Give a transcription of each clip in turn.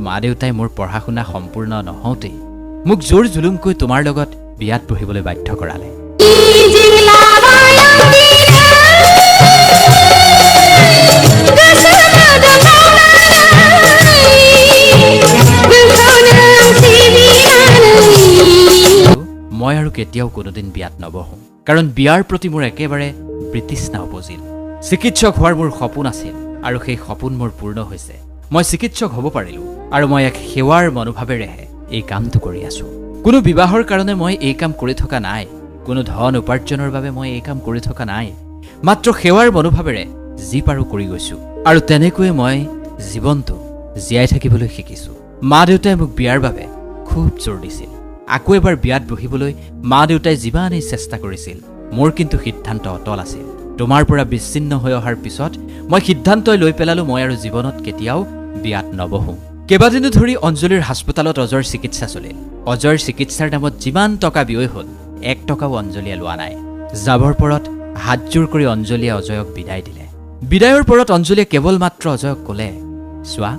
মা দেউতাই মোৰ পঢ়া শুনা সম্পূৰ্ণ নহওঁতেই মোক জোৰ জুলুমকৈ তোমাৰ লগত বিয়াত বহিবলৈ বাধ্য কৰালে। মই আৰু কেতিয়াও কোনোদিন বিয়াত নবহোঁ, কাৰণ বিয়াৰ প্ৰতি মোৰ একেবাৰে বিতৃষ্ণা উপজিল। চিকিৎসক হোৱাৰ মোৰ সপোন আছিল আৰু সেই সপোন মোৰ পূৰ্ণ হৈছে। মই চিকিৎসক হ'ব পাৰিলোঁ আৰু মই এক সেৱাৰ মনোভাৱেৰেহে এই কামটো কৰি আছোঁ। কোনো বিবাহৰ কাৰণে মই এই কাম কৰি থকা নাই, কোনো ধন উপাৰ্জনৰ বাবে মই এই কাম কৰি থকা নাই। মাত্ৰ সেৱাৰ মনোভাৱেৰে যি পাৰোঁ কৰি গৈছোঁ আৰু তেনেকৈয়ে মই জীৱনটো জীয়াই থাকিবলৈ শিকিছোঁ। মা দেউতাই মোক বিয়াৰ বাবে খুব জোৰ দিছিল। আকৌ এবাৰ বিয়াত বহিবলৈ মা দেউতাই যিমানেই চেষ্টা কৰিছিল, মোৰ কিন্তু সিদ্ধান্ত অটল আছিল। তোমাৰ পৰা বিচ্ছিন্ন হৈ অহাৰ পিছত মই সিদ্ধান্তই লৈ পেলালোঁ মই আৰু জীৱনত কেতিয়াও বিয়াত নবহোঁ। কেইবাদিনো ধৰি অঞ্জলিৰ হাস্পতালত অজয়ৰ চিকিৎসা চলিল। অজয়ৰ চিকিৎসাৰ নামত যিমান টকা ব্যয় হ'ল, 1 টকাও অঞ্জলিয়ে লোৱা নাই। যাবৰ পৰত হাতজোৰ কৰি অঞ্জলিয়ে অজয়ক বিদায় দিলে। বিদায়ৰ পৰত অঞ্জলিয়ে কেৱল মাত্ৰ অজয়ক ক'লে, চোৱা,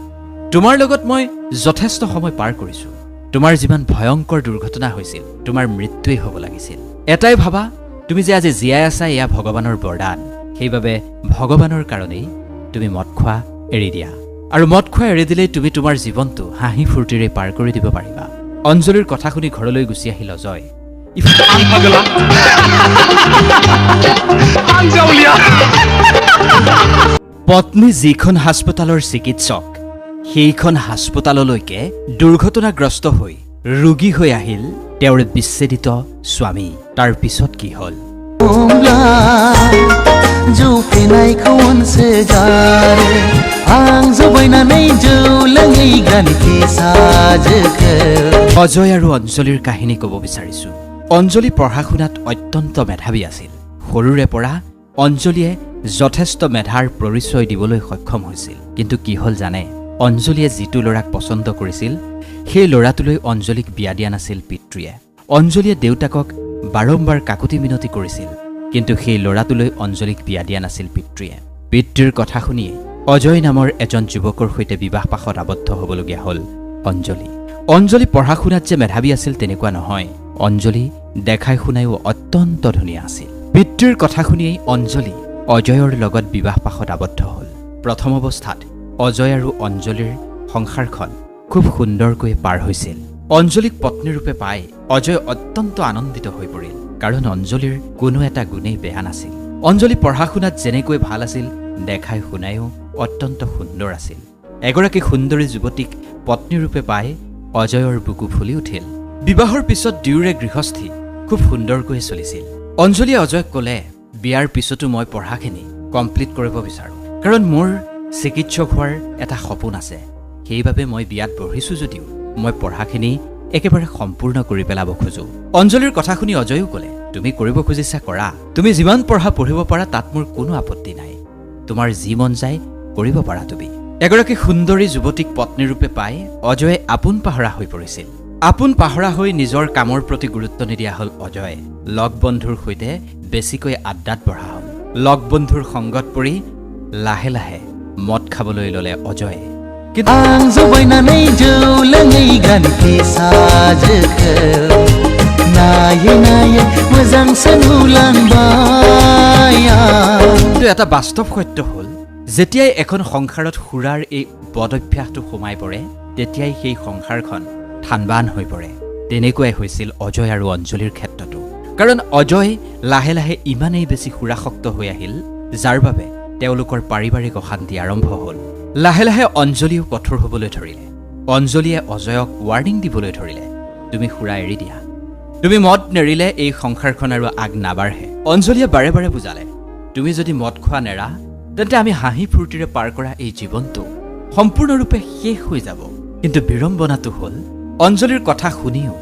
তোমাৰ লগত মই যথেষ্ট সময় পাৰ কৰিছোঁ। তোমাৰ যিমান ভয়ংকৰ দুৰ্ঘটনা হৈছিল, তোমাৰ মৃত্যুৱেই হ'ব লাগিছিল। এটাই ভাবা, তুমি যে আজি জীয়াই আছা এয়া ভগৱানৰ বৰদান। সেইবাবে ভগৱানৰ কাৰণেই তুমি মদ খোৱা এৰি দিয়া, আৰু মদ খোৱা এৰি দিলেই তুমি তোমাৰ জীৱনটো হাঁহি ফূৰ্তিৰে পাৰ কৰি দিব পাৰিবা। অঞ্জলিৰ কথা শুনি ঘৰলৈ গুচি আহিল অজয়। পত্নী যিখন হাস্পতালৰ চিকিৎসক, সেইখন হাস্পতাললৈকে দুৰ্ঘটনাগ্ৰস্ত হৈ ৰোগী হৈ আহিল তেওঁৰ বিচ্ছেদিত স্বামী। তাৰ পিছত কি হ'ল? অজয় আৰু অঞ্জলিৰ কাহিনী ক'ব বিচাৰিছো। অঞ্জলি পঢ়া শুনাত অত্যন্ত মেধাৱী আছিল। সৰুৰে পৰা অঞ্জলিয়ে যথেষ্ট মেধাৰ পৰিচয় দিবলৈ সক্ষম হৈছিল। কিন্তু কি হ'ল জানে? অঞ্জলিয়ে যিটো ল'ৰাক পচন্দ কৰিছিল, সেই ল'ৰাটোলৈ অঞ্জলিক বিয়া দিয়া নাছিল পিতৃয়ে। অঞ্জলিয়ে দেউতাকক বাৰম্বাৰ কাকুতি মিনতি কৰিছিল, কিন্তু সেই ল'ৰাটোলৈ অঞ্জলিক বিয়া দিয়া নাছিল পিতৃয়ে। পিতৃৰ কথা শুনিয়ে অজয় নামৰ এজন যুৱকৰ সৈতে বিবাহ পাশত আবদ্ধ হ'বলগীয়া হ'ল অঞ্জলি। অঞ্জলি পঢ়া শুনাত যে মেধাৱী আছিল তেনেকুৱা নহয়, অঞ্জলি দেখাই শুনায়ো অত্যন্ত ধুনীয়া আছিল। পিতৃৰ কথা শুনিয়েই অঞ্জলি অজয়ৰ লগত বিবাহ পাশত আবদ্ধ হ'ল। প্ৰথম অৱস্থাত অজয় আৰু অঞ্জলিৰ সংসাৰখন খুব সুন্দৰকৈ পাৰ হৈছিল। অঞ্জলিক পত্নীৰূপে পাই অজয় অত্যন্ত আনন্দিত হৈ পৰিল, কাৰণ অঞ্জলিৰ কোনো এটা গুণেই বেয়া নাছিল। অঞ্জলি পঢ়া শুনাত যেনেকৈ ভাল আছিল, দেখাই শুনায়ো অত্যন্ত সুন্দৰ আছিল। এগৰাকী সুন্দৰী যুৱতীক পত্নীৰূপে পাই অজয়ৰ বুকু ফুলি উঠিল। বিবাহৰ পিছত দুয়োৰে গৃহস্থী খুব সুন্দৰকৈ চলিছিল। অঞ্জলিয়ে অজয়ক ক'লে, বিয়াৰ পিছতো মই পঢ়াখিনি কমপ্লিট কৰিব বিচাৰোঁ, কাৰণ মোৰ চিকিৎসক হোৱাৰ এটা সপোন আছে। সেইবাবে মই বিয়াত বহিছোঁ যদিও মই পঢ়াখিনি একেবাৰে সম্পূৰ্ণ কৰি পেলাব খোজোঁ। অঞ্জলিৰ কথা শুনি অজয়ো ক'লে, তুমি কৰিব খুজিছা কৰা, তুমি যিমান পঢ়া পঢ়িব পাৰা, তাত মোৰ কোনো আপত্তি নাই। তোমাৰ যি মন যায় কৰিব পাৰা তুমি। এগৰাকী সুন্দৰী যুৱতীক পত্নীৰূপে পাই অজয়ে আপোন পাহৰা হৈ পৰিছিল। আপোন পাহৰা হৈ নিজৰ কামৰ প্ৰতি গুৰুত্ব নিদিয়া হ'ল অজয়। লগ বন্ধুৰ সৈতে বেছিকৈ আড্ডাত বঢ়া হ'ল। লগ বন্ধুৰ সংগত পৰি লাহে লাহে মদ খাবলৈ ল'লে অজয়ে। কিন্তু এটা বাস্তৱ সত্য হ'ল, যেতিয়াই এখন সংসাৰত সুৰাৰ এই বদভ্যাসটো সোমাই পৰে, তেতিয়াই সেই সংসাৰখন থানবান হৈ পৰে। তেনেকুৱাই হৈছিল অজয় আৰু অঞ্জলিৰ ক্ষেত্ৰতো। কাৰণ অজয় লাহে লাহে ইমানেই বেছি সুৰাসক্ত হৈ আহিল, যাৰ বাবে তেওঁলোকৰ পাৰিবাৰিক অশান্তি আৰম্ভ হ'ল। লাহে লাহে অঞ্জলিও কঠোৰ হ'বলৈ ধৰিলে। অঞ্জলিয়ে অজয়ক ৱাৰ্ণিং দিবলৈ ধৰিলে, তুমি সুৰা এৰি দিয়া, তুমি মদ নেৰিলে এই সংসাৰখন আৰু আগ নাবাঢ়ে। অঞ্জলিয়ে বাৰে বাৰে বুজালে, তুমি যদি মদ খোৱা নেৰা, তেন্তে আমি হাঁহি ফূৰ্তিৰে পাৰ কৰা এই জীৱনটো সম্পূৰ্ণৰূপে শেষ হৈ যাব। কিন্তু বিড়ম্বনাটো হ'ল, অঞ্জলিৰ কথা শুনিও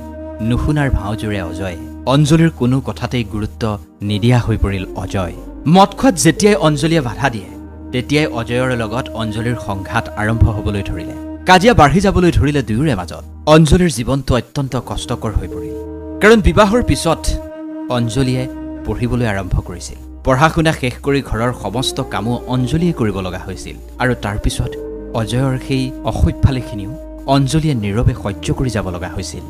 নুশুনাৰ ভাওজোৰে অজয়। অঞ্জলিৰ কোনো কথাতেই গুৰুত্ব নিদিয়া হৈ পৰিল অজয়। মদ খোৱাত যেতিয়াই অঞ্জলিয়ে বাধা দিয়ে, তেতিয়াই অজয়ৰ লগত অঞ্জলিৰ সংঘাত আৰম্ভ হ'বলৈ ধৰিলে। কাজিয়া বাঢ়ি যাবলৈ ধৰিলে দুয়োৰে মাজত। অঞ্জলিৰ জীৱনটো অত্যন্ত কষ্টকৰ হৈ পৰিল, কাৰণ বিবাহৰ পিছত অঞ্জলিয়ে পঢ়িবলৈ আৰম্ভ কৰিছিল। পঢ়া শুনা শেষ কৰি ঘৰৰ সমস্ত কামো অঞ্জলিয়ে কৰিব লগা হৈছিল। আৰু তাৰ পিছত অজয়ৰ সেই অসভ্যালিখিনিও অঞ্জলীয়ে নীৰৱে সহ্য কৰি যাব লগা হৈছিল।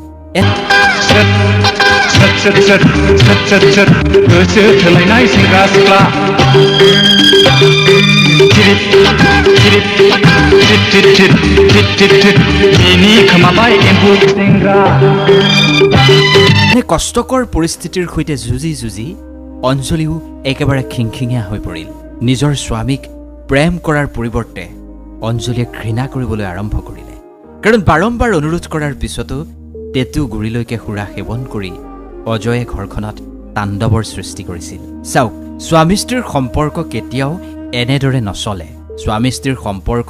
কষ্টকৰ পৰিস্থিতিৰ সৈতে যুঁজি যুঁজি অঞ্জলীও একেবাৰে খিংখিঙীয়া হৈ পৰিল। নিজৰ স্বামীক প্ৰেম কৰাৰ পৰিৱৰ্তে অঞ্জলীয়ে ঘৃণা কৰিবলৈ আৰম্ভ কৰিলে। কাৰণ বাৰম্বাৰ অনুৰোধ কৰাৰ পিছতো টেটু গুৰিলৈকে সুৰা সেৱন কৰি অজয়ে ঘৰখনত তাণ্ডৱৰ সৃষ্টি কৰিছিল। চাওক, স্বামী স্ত্ৰীৰ সম্পৰ্ক কেতিয়াও এনেদৰে নচলে। স্বামী স্ত্ৰীৰ সম্পৰ্ক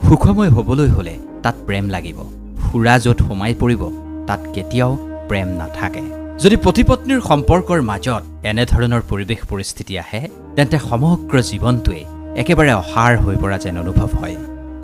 সুখময় হ'বলৈ হ'লে তাত প্ৰেম লাগিব। সুৰা য'ত সোমাই পৰিব তাত কেতিয়াও প্ৰেম নাথাকে। যদি পতি পত্নীৰ সম্পৰ্কৰ মাজত এনেধৰণৰ পৰিৱেশ পৰিস্থিতি আহে তেন্তে সমগ্ৰ জীৱনটোৱে একেবাৰে অসাৰ হৈ পৰা যেন অনুভৱ হয়।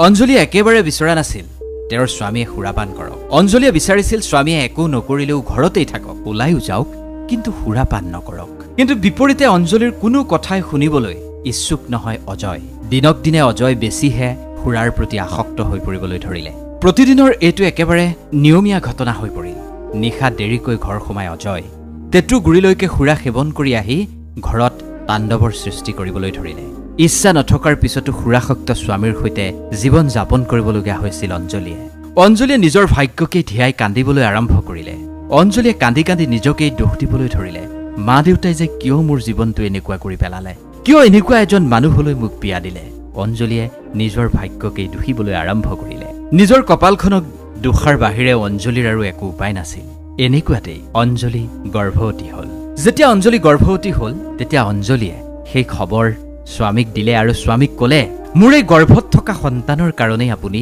অঞ্জলীয়ে একেবাৰে বিচৰা নাছিল তেওঁৰ স্বামীয়ে সুৰাপান কৰক। অঞ্জলীয়ে বিচাৰিছিল স্বামীয়ে একো নকৰিলেও ঘৰতেই থাকক, ওলাইও যাওক, কিন্তু সুৰাপান নকৰক। কিন্তু বিপৰীতে অঞ্জলীৰ কোনো কথাই শুনিবলৈ ইচ্ছুক নহয় অজয়। দিনক দিনে অজয় বেছিহে সুৰাৰ প্ৰতি আসক্ত হৈ পৰিবলৈ ধৰিলে। প্ৰতিদিনৰ এইটো একেবাৰে নিয়মীয়া ঘটনা হৈ পৰিল। নিশা দেৰিকৈ ঘৰ সোমাই অজয় টেটু গুৰিলৈকে সুৰা সেৱন কৰি আহি ঘৰত তাণ্ডৱৰ সৃষ্টি কৰিবলৈ ধৰিলে। ইচ্ছা নথকাৰ পিছতো সুৰাসক্ত স্বামীৰ সৈতে জীৱন যাপন কৰিবলগীয়া হৈছিল অঞ্জলীয়ে। অঞ্জলীয়ে নিজৰ ভাগ্যকেই ধিয়াই কান্দিবলৈ আৰম্ভ কৰিলে। অঞ্জলীয়ে কান্দি কান্দি নিজকেই দোষ দিবলৈ ধৰিলে। মা দেউতাই যে কিয় মোৰ জীৱনটো এনেকুৱা কৰি পেলালে, কিয় এনেকুৱা এজন মানুহলৈ মোক বিয়া দিলে। অঞ্জলীয়ে নিজৰ ভাগ্যকেই দোষিবলৈ আৰম্ভ কৰিলে। নিজৰ কপালখনক দোষাৰ বাহিৰে অঞ্জলীৰ আৰু একো উপায় নাছিল। এনেকুৱাতেই অঞ্জলী গৰ্ভৱতী হ'ল। যেতিয়া অঞ্জলী গৰ্ভৱতী হ'ল তেতিয়া অঞ্জলীয়ে সেই খবৰ স্বামীক দিলে আৰু স্বামীক ক'লে, মোৰ এই গৰ্ভত থকা সন্তানৰ কাৰণেই আপুনি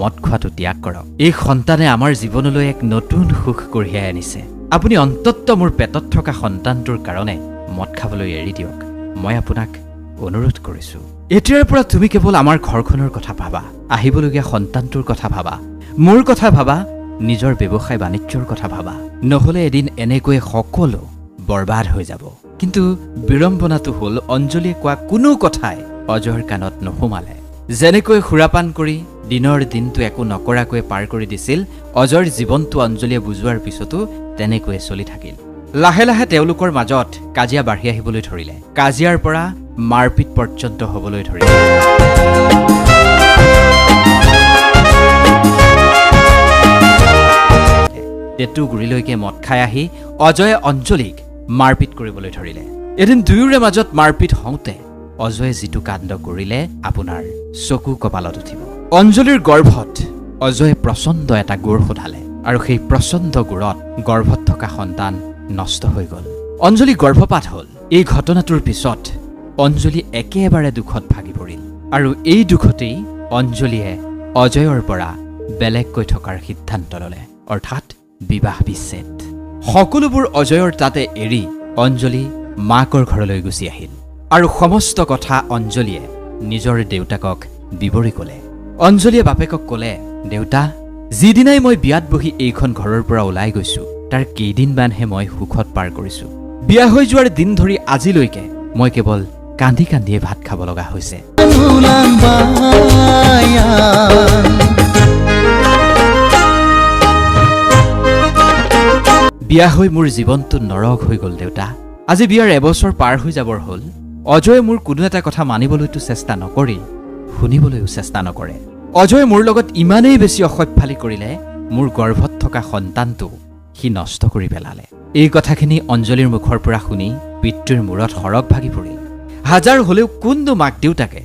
মদ খোৱাটো ত্যাগ কৰক। এই সন্তানে আমাৰ জীৱনলৈ এক নতুন সুখ কঢ়িয়াই আনিছে। আপুনি অন্ততঃ মোৰ পেটত থকা সন্তানটোৰ কাৰণে মদ খাবলৈ এৰি দিয়ক। মই আপোনাক অনুৰোধ কৰিছোঁ, এতিয়াৰ পৰা তুমি কেৱল আমাৰ ঘৰখনৰ কথা ভাবা, আহিবলগীয়া সন্তানটোৰ কথা ভাবা, মোৰ কথা ভাবা, নিজৰ ব্যৱসায় বাণিজ্যৰ কথা ভাবা, নহ'লে এদিন এনেকৈয়ে সকলো বৰবাদ হৈ যাব। কিন্তু বিড়ম্বনাটো হ'ল অঞ্জলীয়ে কোৱা কোনো কথাই অজয়ৰ কাণত নোসোমালে। যেনেকৈ সুৰাপান কৰি দিনৰ দিনটো একো নকৰাকৈ পাৰ কৰি দিছিল অজয়ৰ জীৱনটো অঞ্জলীয়ে বুজোৱাৰ পিছতো তেনেকৈয়ে চলি থাকিল। লাহে লাহে তেওঁলোকৰ মাজত কাজিয়া বাঢ়ি আহিবলৈ ধৰিলে। কাজিয়াৰ পৰা মাৰপিট পৰ্যন্ত হ'বলৈ ধৰিলে। টেটু গুৰিলৈকে মদ খাই আহি অজয়ে অঞ্জলীক মাৰপিট কৰিবলৈ ধৰিলে। এদিন দুয়োৰে মাজত মাৰপিট হওঁতে অজয়ে যিটো কাণ্ড কৰিলে আপোনাৰ চকু কপালত উঠিব। অঞ্জলীৰ গৰ্ভত অজয়ে প্ৰচণ্ড এটা গুৰ সোধালে আৰু সেই প্ৰচণ্ড গুৰত গৰ্ভত থকা সন্তান নষ্ট হৈ গ'ল। অঞ্জলী গৰ্ভপাত হ'ল। এই ঘটনাটোৰ পিছত অঞ্জলী একেবাৰে দুখত ভাগি পৰিল আৰু এই দুখতেই অঞ্জলীয়ে অজয়ৰ পৰা বেলেগকৈ থকাৰ সিদ্ধান্ত ল'লে, অৰ্থাৎ বিবাহ বিচ্ছেদ। সকলোবোৰ অজয়ৰ তাতে এৰি অঞ্জলী মাকৰ ঘৰলৈ গুচি আহিল আৰু সমস্ত কথা অঞ্জলীয়ে নিজৰ দেউতাকক বিৱৰি ক'লে। অঞ্জলীয়ে বাপেকক ক'লে, দেউতা, যিদিনাই মই বিয়াত বহি এইখন ঘৰৰ পৰা ওলাই গৈছো তাৰ কেইদিনমানহে মই সুখত পাৰ কৰিছো। বিয়া হৈ যোৱাৰ দিন ধৰি আজিলৈকে মই কেৱল কান্দি কান্দিয়ে ভাত খাব লগা হৈছে। বিয়া হৈ মোৰ জীৱনটো নৰক হৈ গ'ল দেউতা। আজি বিয়াৰ এবছৰ পাৰ হৈ যাবৰ হ'ল। অজয়ে মোৰ কোনো এটা কথা মানিবলৈতো চেষ্টা নকৰি শুনিবলৈও চেষ্টা নকৰে। অজয়ে মোৰ লগত ইমানেই বেছি অসভ্যালি কৰিলে, মোৰ গৰ্ভত থকা সন্তানটো সি নষ্ট কৰি পেলালে। এই কথাখিনি অঞ্জলীৰ মুখৰ পৰা শুনি পিতৃৰ মূৰত সৰগ ভাগি পৰিল। হাজাৰ হ'লেও কোনটো মাক দেউতাকে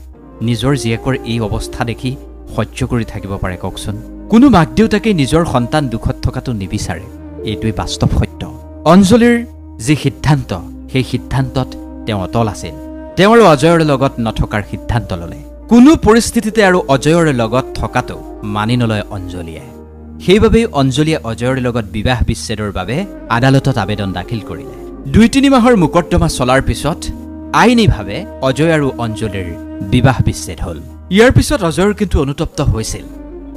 নিজৰ জীয়েকৰ এই অৱস্থা দেখি সহ্য কৰি থাকিব পাৰে কওকচোন? কোনো মাক দেউতাকে নিজৰ সন্তান দুখত থকাটো নিবিচাৰে, এইটোৱেই বাস্তৱ সত্য। অঞ্জলীৰ যি সিদ্ধান্ত সেই সিদ্ধান্তত তেওঁ অটল আছিল। তেওঁ আৰু অজয়ৰ লগত নথকাৰ সিদ্ধান্ত ল'লে। কোনো পৰিস্থিতিতে আৰু অজয়ৰ লগত থকাটো মানি নলয় অঞ্জলীয়ে। সেইবাবেই অঞ্জলীয়ে অজয়ৰ লগত বিবাহ বিচ্ছেদৰ বাবে আদালতত আবেদন দাখিল কৰিলে। ২-৩ মাহৰ মোকদ্দমা চলাৰ পিছত আইনীভাৱে অজয় আৰু অঞ্জলীৰ বিবাহ বিচ্ছেদ হ'ল। ইয়াৰ পিছত অজয়ৰ কিন্তু অনুতপ্ত হৈছিল।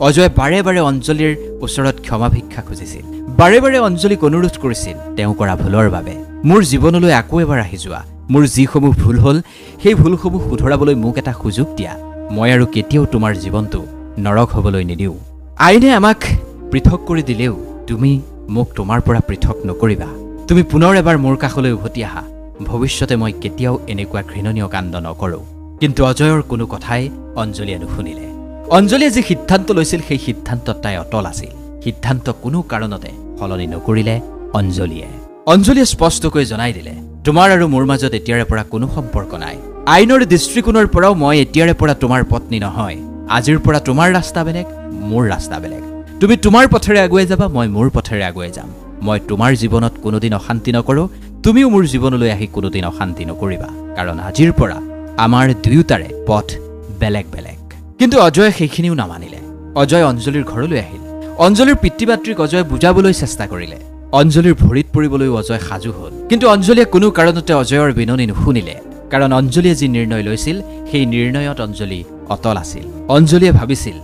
অজয়ে বাৰে বাৰে অঞ্জলীৰ ওচৰত ক্ষমা ভিক্ষা খুজিছিল, বাৰে বাৰে অঞ্জলীক অনুৰোধ কৰিছিল তেওঁ কৰা ভুলৰ বাবে, মোৰ জীৱনলৈ আকৌ এবাৰ আহি যোৱা, মোৰ যিসমূহ ভুল হ'ল সেই ভুলসমূহ শুধৰাবলৈ মোক এটা সুযোগ দিয়া, মই আৰু কেতিয়াও তোমাৰ জীৱনটো নৰক হ'বলৈ নিদিওঁ। আইনে আমাক পৃথক কৰি দিলেও তুমি মোক তোমাৰ পৰা পৃথক নকৰিবা। তুমি পুনৰ এবাৰ মোৰ কাষলৈ উভতি আহা। ভৱিষ্যতে মই কেতিয়াও এনেকুৱা ঘৃণনীয় কাণ্ড নকৰোঁ। কিন্তু অজয়ৰ কোনো কথাই অঞ্জলীয়ে নুশুনিলে। অঞ্জলীয়ে যি সিদ্ধান্ত লৈছিল সেই সিদ্ধান্তত তাই অটল আছিল। সিদ্ধান্ত কোনো কাৰণতে সলনি নকৰিলে অঞ্জলীয়ে। অঞ্জলীয়ে স্পষ্টকৈ জনাই দিলে, তোমাৰ আৰু মোৰ মাজত এতিয়াৰে পৰা কোনো সম্পৰ্ক নাই। আইনৰ দৃষ্টিকোণৰ পৰাও মই এতিয়াৰে পৰা তোমাৰ পত্নী নহয়। আজিৰ পৰা তোমাৰ ৰাস্তা বেলেগ, মোৰ ৰাস্তা বেলেগ। তুমি তোমাৰ পথেৰে আগুৱাই যাবা, মই মোৰ পথেৰে আগুৱাই যাম। মই তোমাৰ জীৱনত কোনোদিন অশান্তি নকৰোঁ, তুমিও মোৰ জীৱনলৈ আহি কোনোদিন অশান্তি নকৰিবা। কাৰণ আজিৰ পৰা আমাৰ দুয়োটাৰে পথ বেলেগ বেলেগ। কিন্তু অজয়ে সেইখিনিও নামানিলে। অজয় অঞ্জলীৰ ঘৰলৈ আহিল। অঞ্জলীৰ পিতৃ মাতৃক অজয়ে বুজাবলৈ চেষ্টা কৰিলে। অঞ্জলীৰ ভৰিত পৰিবলৈও অজয় সাজু হ'ল। কিন্তু অঞ্জলীয়ে কোনো কাৰণতে অজয়ৰ বিননি নুশুনিলে। কাৰণ অঞ্জলীয়ে যি নিৰ্ণয় লৈছিল সেই নিৰ্ণয়ত অঞ্জলী অটল আছিল। অঞ্জলীয়ে ভাবিছিল,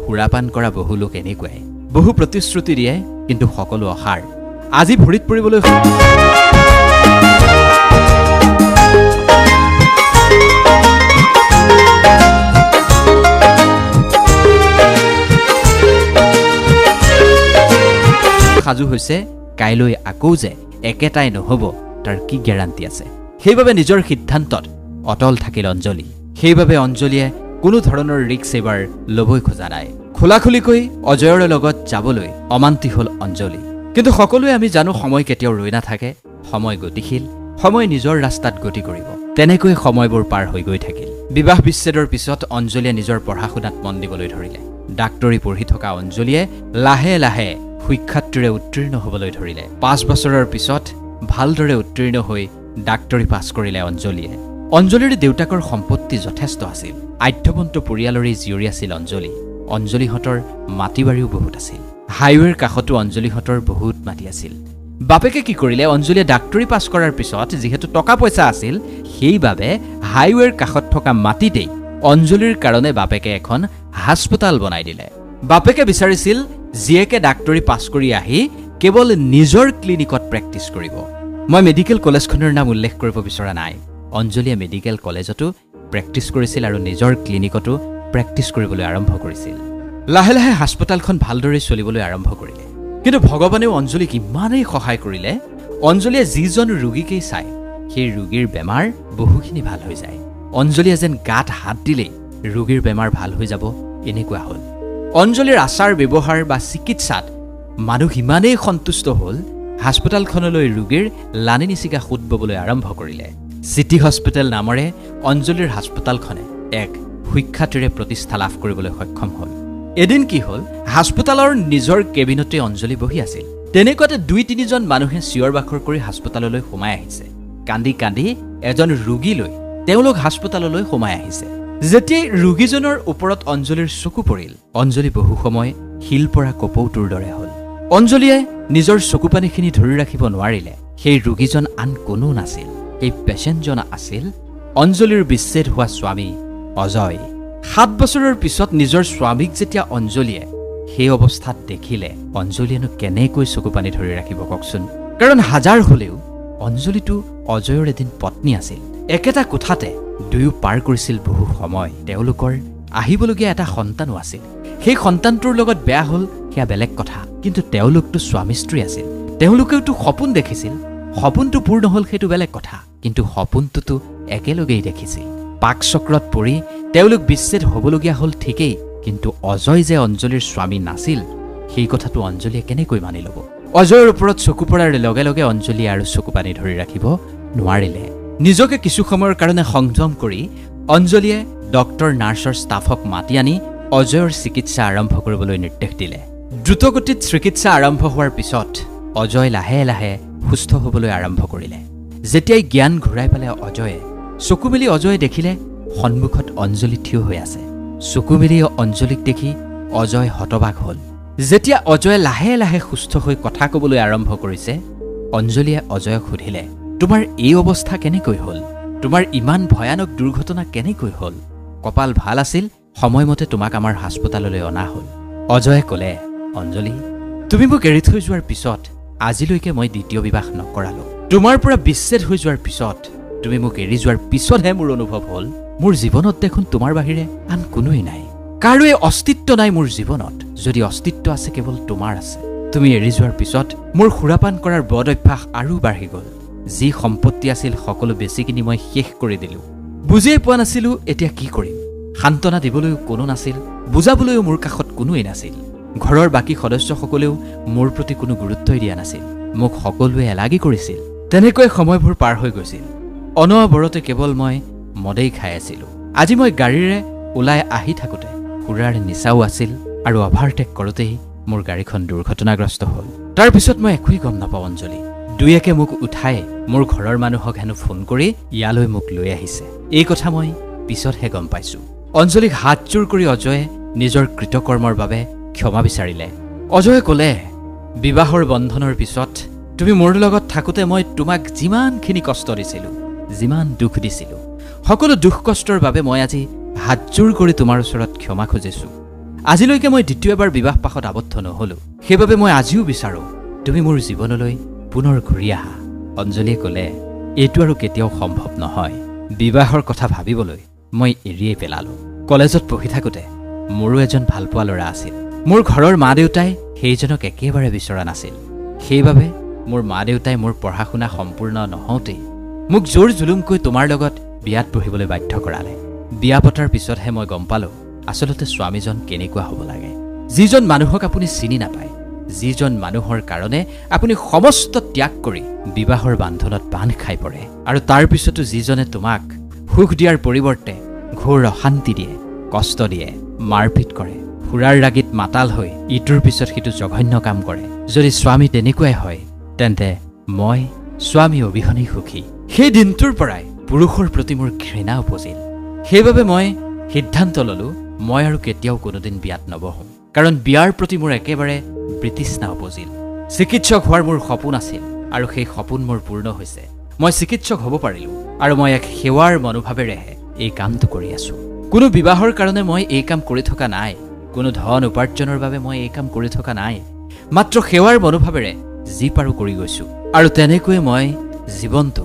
সুৰাপান কৰা বহু লোক এনেকুৱাই, বহু প্ৰতিশ্ৰুতি দিয়ে কিন্তু সকলো অসাৰ। আজি ভৰিত পৰিবলৈ সাজু হৈছে, কাইলৈ আকৌ যে একেটাই নহ'ব তাৰ কি গেৰাণ্টি আছে। সেইবাবে নিজৰ সিদ্ধান্তত অটল থাকিল অঞ্জলী। সেইবাবে অঞ্জলীয়ে কোনো ধৰণৰ ৰিক্স এইবাৰ ল'বই খোজা নাই। খোলাখুলিকৈ অজয়ৰ লগত যাবলৈ অমান্তি হ'ল অঞ্জলী। কিন্তু সকলোৱে আমি জানো সময় কেতিয়াও ৰৈ নাথাকে। সময় গতিশীল, সময় নিজৰ ৰাস্তাত গতি কৰিব। তেনেকৈ সময়বোৰ পাৰ হৈ গৈ থাকিল। বিবাহ বিচ্ছেদৰ পিছত অঞ্জলীয়ে নিজৰ পঢ়া শুনাত মন দিবলৈ ধৰিলে। ডাক্তৰী পঢ়ি থকা অঞ্জলীয়ে লাহে লাহে সুখ্যাতিৰে উত্তীৰ্ণ হ'বলৈ ধৰিলে। 5 বছৰৰ পিছত ভালদৰে উত্তীৰ্ণ হৈ ডাক্তৰী পাছ কৰিলে অঞ্জলীয়ে। অঞ্জলীৰ দেউতাকৰ সম্পত্তি যথেষ্ট আছিল। আধ্যবন্ত পৰিয়ালৰে জীয়ৰী আছিল অঞ্জলী। অঞ্জলীহঁতৰ মাটি বাৰীও বহুত আছিল। হাইৱেৰ কাষতো অঞ্জলীহঁতৰ বহুত মাটি আছিল। বাপেকে কি কৰিলে, অঞ্জলীয়ে ডাক্তৰী পাছ কৰাৰ পিছত যিহেতু টকা পইচা আছিল, সেইবাবে হাইৱেৰ কাষত থকা মাটিতেই অঞ্জলীৰ কাৰণে বাপেকে এখন হাস্পতাল বনাই দিলে। বাপেকে বিচাৰিছিল জীয়েকে ডাক্তৰী পাছ কৰি আহি কেৱল নিজৰ ক্লিনিকত প্ৰেক্টিছ কৰিব। মই মেডিকেল কলেজখনৰ নাম উল্লেখ কৰিব বিচৰা নাই। অঞ্জলীয়ে মেডিকেল কলেজতো প্ৰেক্টিছ কৰিছিল আৰু নিজৰ ক্লিনিকতো প্ৰেক্টিছ কৰিবলৈ আৰম্ভ কৰিছিল। লাহে লাহে হাস্পতালখন ভালদৰে চলিবলৈ আৰম্ভ কৰিলে। কিন্তু ভগৱানেও অঞ্জলীক ইমানেই সহায় কৰিলে, অঞ্জলীয়ে যিজন ৰোগীকেই চায় সেই ৰোগীৰ বেমাৰ বহুখিনি ভাল হৈ যায়। অঞ্জলীয়ে যেন গাত হাত দিলেই ৰোগীৰ বেমাৰ ভাল হৈ যাব এনেকুৱা হ'ল। অঞ্জলীৰ আচাৰ ব্যৱহাৰ বা চিকিৎসাত মানুহ ইমানেই সন্তুষ্ট হ'ল, হাস্পতালখনলৈ ৰোগীৰ লানি নিচিকা সোঁত ববলৈ আৰম্ভ কৰিলে। চিটি হস্পিটেল নামৰে অঞ্জলীৰ হাস্পতালখনে এক সুখ্যাতিৰে প্ৰতিষ্ঠা লাভ কৰিবলৈ সক্ষম হ'ল। এদিন কি হ'ল, হাস্পতালৰ নিজৰ কেবিনতে অঞ্জলী বহি আছিল। তেনেকুৱাতে 2-3জন মানুহে চিঞৰ বাখৰ কৰি হাস্পতাললৈ সোমাই আহিছে। কান্দি কান্দি এজন ৰোগী লৈ তেওঁলোক হাস্পতাললৈ সোমাই আহিছে। যেতিয়াই ৰোগীজনৰ ওপৰত অঞ্জলীৰ চকু পৰিল, অঞ্জলী বহু সময় শিল পৰা কপৌটোৰ দৰে হ'ল। অঞ্জলীয়ে নিজৰ চকুপানীখিনি ধৰি ৰাখিব নোৱাৰিলে। সেই ৰোগীজন আন কোনো নাছিল, এই পেচেণ্টজন আছিল অঞ্জলীৰ বিচ্ছেদ হোৱা স্বামী অজয়। 7 বছৰৰ পিছত নিজৰ স্বামীক যেতিয়া অঞ্জলীয়ে সেই অৱস্থাত দেখিলে, অঞ্জলীয়েনো কেনেকৈ চকুপানী ধৰি ৰাখিব কওকচোন। কাৰণ হাজাৰ হ'লেও অঞ্জলীটো অজয়ৰ এদিন পত্নী আছিল। একেটা কোঠাতে দুয়ো পাৰ কৰিছিল বহু সময়। তেওঁলোকৰ আহিবলগীয়া এটা সন্তানো আছিল। সেই সন্তানটোৰ লগত বেয়া হ'ল সেয়া বেলেগ কথা, কিন্তু তেওঁলোকতো স্বামী স্ত্ৰী আছিল। তেওঁলোকেওতো সপোন দেখিছিল। সপোনটো পূৰ্ণ হ'ল সেইটো বেলেগ কথা, কিন্তু সপোনটোতো একেলগেই দেখিছিল। পাকচক্ৰত পৰি তেওঁলোক বিচ্ছেদ হ'বলগীয়া হ'ল ঠিকেই, কিন্তু অজয় যে অঞ্জলীৰ স্বামী নাছিল সেই কথাটো অঞ্জলীয়ে কেনেকৈ মানি ল'ব। অজয়ৰ ওপৰত চকু পৰাৰ লগে লগে অঞ্জলীয়ে আৰু চকুপানী ধৰি ৰাখিব নোৱাৰিলে। নিজকে কিছু সময়ৰ কাৰণে সংযম কৰি অঞ্জলীয়ে ডক্তৰ নাৰ্ছৰ ষ্টাফক মাতি আনি অজয়ৰ চিকিৎসা আৰম্ভ কৰিবলৈ নিৰ্দেশ দিলে। দ্ৰুতগতিত চিকিৎসা আৰম্ভ হোৱাৰ পিছত অজয় লাহে লাহে সুস্থ হ'বলৈ আৰম্ভ কৰিলে। যেতিয়াই জ্ঞান ঘূৰাই পালে অজয়ে, চকু মেলি অজয়ে দেখিলে সন্মুখত অঞ্জলী থিয় হৈ আছে। চকু মেলি অঞ্জলীক দেখি অজয় হতবাক হ'ল। যেতিয়া অজয়ে লাহে লাহে সুস্থ হৈ কথা ক'বলৈ আৰম্ভ কৰিছে, অঞ্জলীয়ে অজয়ক সুধিলে, তোমাৰ এই অৱস্থা কেনেকৈ হ'ল? তোমাৰ ইমান ভয়ানক দুৰ্ঘটনা কেনেকৈ হ'ল? কপাল ভাল আছিল, সময়মতে তোমাক আমাৰ হাস্পতাললৈ অনা হ'ল। অজয়ে ক'লে, অঞ্জলী, তুমি মোক এৰি থৈ যোৱাৰ পিছত আজিলৈকে মই দ্বিতীয় বিবাহ নকৰালোঁ। তোমাৰ পৰা বিচ্ছেদ হৈ যোৱাৰ পিছত, তুমি মোক এৰি যোৱাৰ পিছতহে মোৰ অনুভৱ হ'ল মোৰ জীৱনত দেখোন তোমাৰ বাহিৰে আন কোনোৱেই নাই। কাৰোৱে অস্তিত্ব নাই মোৰ জীৱনত। যদি অস্তিত্ব আছে কেৱল তোমাৰ আছে। তুমি এৰি যোৱাৰ পিছত মোৰ সুৰাপান কৰাৰ বদ অভ্যাস আৰু বাঢ়ি গ'ল। যি সম্পত্তি আছিল সকলো বেছি কিনি মই শেষ কৰি দিলোঁ। বুজিয়ে পোৱা নাছিলোঁ এতিয়া কি কৰিম। সান্তনা দিবলৈও কোনো নাছিল, বুজাবলৈও মোৰ কাষত কোনোৱেই নাছিল। ঘৰৰ বাকী সদস্যসকলেও মোৰ প্ৰতি কোনো গুৰুত্বই দিয়া নাছিল। মোক সকলোৱে এলাগি কৰিছিল। তেনেকৈ সময়বোৰ পাৰ হৈ গৈছিল। অনবৰতে কেৱল মই মদেই খাই আছিলোঁ। আজি মই গাড়ীৰে ওলাই আহি থাকোঁতে সুৰাৰ নিচাও আছিল আৰু অভাৰটেক কৰোঁতেই মোৰ গাড়ীখন দুৰ্ঘটনাগ্ৰস্ত হ'ল। তাৰ পিছত মই একোৱেই গম নাপাওঁ অঞ্জলি। দুই একে মোক উঠাই মোৰ ঘৰৰ মানুহক হেনো ফোন কৰি ইয়ালৈ মোক লৈ আহিছে। এই কথা মই পিছতহে গম পাইছোঁ। অঞ্জলিক হাতজোৰ কৰি অজয়ে নিজৰ কৃতকৰ্মৰ বাবে ক্ষমা বিচাৰিলে। অজয়ে ক'লে, বিবাহৰ বন্ধনৰ পিছত তুমি মোৰ লগত থাকোঁতে মই তোমাক যিমানখিনি কষ্ট দিছিলোঁ, যিমান দুখ দিছিলোঁ, সকলো দুখ কষ্টৰ বাবে মই আজি হাতজোৰ কৰি তোমাৰ ওচৰত ক্ষমা খুজিছোঁ। আজিলৈকে মই দ্বিতীয়বাৰ বিবাহপাশত আবদ্ধ নহলোঁ। সেইবাবে মই আজিও বিচাৰোঁ তুমি মোৰ জীৱনলৈ পুনৰ ঘূৰি আহা। অঞ্জলিয়ে ক'লে, এইটো আৰু কেতিয়াও সম্ভৱ নহয়। বিবাহৰ কথা ভাবিবলৈ মই এৰিয়েই পেলালোঁ। কলেজত পঢ়ি থাকোঁতে মোৰো এজন ভালপোৱা ল'ৰা আছিল। মোৰ ঘৰৰ মা দেউতাই সেইজনক একেবাৰে বিচৰা নাছিল। সেইবাবে মোৰ মা দেউতাই মোৰ পঢ়া শুনা সম্পূৰ্ণ নহওঁতেই মোক জোৰ জুলুমকৈ তোমাৰ লগত বিয়াত বহিবলৈ বাধ্য কৰালে। বিয়া পতাৰ পিছতহে মই গম পালোঁ আচলতে স্বামীজন কেনেকুৱা হ'ব লাগে। যিজন মানুহক আপুনি চিনি নাপায়, যিজন মানুহৰ কাৰণে আপুনি সমস্ত ত্যাগ কৰি বিবাহৰ বান্ধোনত বান্ধ খাই পৰে, আৰু তাৰ পিছতো যিজনে তোমাক সুখ দিয়াৰ পৰিৱৰ্তে ঘোৰ অশান্তি দিয়ে, কষ্ট দিয়ে, মাৰপিট কৰে, সুৰাৰ ৰাগিত মাতাল হৈ ইটোৰ পিছত সিটো জঘন্য কাম কৰে। যদি স্বামী তেনেকুৱাই হয় তেন্তে মই স্বামী অবিহনেই সুখী। সেই দিনটোৰ পৰাই পুৰুষৰ প্ৰতি মোৰ ঘৃণা উপজিল। সেইবাবে মই সিদ্ধান্ত ল'লোঁ মই আৰু কেতিয়াও কোনোদিন বিয়াত নবহোঁ। কাৰণ বিয়াৰ প্ৰতি মোৰ একেবাৰে বিতৃষ্ণা উপজিল। চিকিৎসক হোৱাৰ মোৰ সপোন আছিল আৰু সেই সপোন মোৰ পূৰ্ণ হৈছে। মই চিকিৎসক হ'ব পাৰিলোঁ আৰু মই এক সেৱাৰ মনোভাৱেৰেহে এই কামটো কৰি আছোঁ। কোনো বিবাহৰ কাৰণে মই এই কাম কৰি থকা নাই। কোনো ধন উপাৰ্জনৰ বাবে মই এই কাম কৰি থকা নাই। মাত্ৰ সেৱাৰ মনোভাৱেৰে যি পাৰোঁ কৰি গৈছোঁ আৰু তেনেকৈয়ে মই জীৱনটো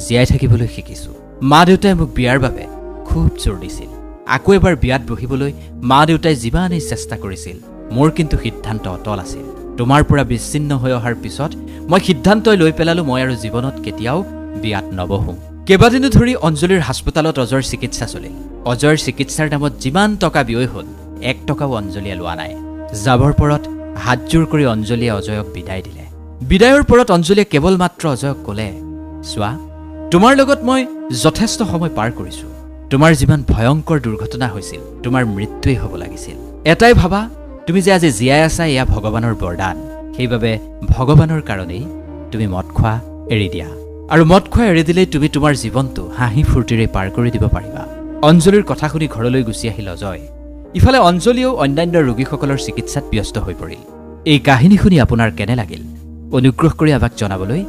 জীয়াই থাকিবলৈ শিকিছোঁ। মা দেউতাই মোক বিয়াৰ বাবে খুব জোৰ দিছিল। আকৌ এবাৰ বিয়াত বহিবলৈ মা দেউতাই যিমানেই চেষ্টা কৰিছিল, মোৰ কিন্তু সিদ্ধান্ত অটল আছিল। তোমাৰ পৰা বিচ্ছিন্ন হৈ অহাৰ পিছত মই সিদ্ধান্তই লৈ পেলালোঁ মই আৰু জীৱনত কেতিয়াও বিয়াত নবহোঁ। কেইবাদিনো ধৰি অঞ্জলিৰ হাস্পতালত অজয়ৰ চিকিৎসা চলিল। অজয়ৰ চিকিৎসাৰ নামত যিমান টকা ব্যয় হ'ল, 1 টকাও অঞ্জলিয়ে লোৱা নাই। যাবৰ পৰত হাতজোৰ কৰি অঞ্জলিয়ে অজয়ক বিদায় দিলে। বিদায়ৰ পৰত অঞ্জলিয়ে কেৱল মাত্ৰ অজয়ক ক'লে, চোৱা, তোমাৰ লগত মই যথেষ্ট সময় পাৰ কৰিছোঁ। তোমাৰ যিমান ভয়ংকৰ দুৰ্ঘটনা হৈছিল, তোমাৰ মৃত্যুৱেই হ'ব লাগিছিল। এটাই ভাবা, তুমি যে আজি জীয়াই আছা এয়া ভগৱানৰ বৰদান। সেইবাবে ভগৱানৰ কাৰণেই তুমি মদ খোৱা এৰি দিয়া, আৰু মদ খোৱা এৰি দিলেই তুমি তোমাৰ জীৱনটো হাঁহি ফূৰ্তিৰে পাৰ কৰি দিব পাৰিবা। অঞ্জলিৰ কথা শুনি ঘৰলৈ গুচি আহিল অজয়। ইফালে অঞ্জলিয়েও অন্যান্য ৰোগীসকলৰ চিকিৎসাত ব্যস্ত হৈ পৰিল। এই কাহিনী শুনি আপোনাৰ কেনে লাগিল অনুগ্ৰহ কৰি আমাক জনাবলৈ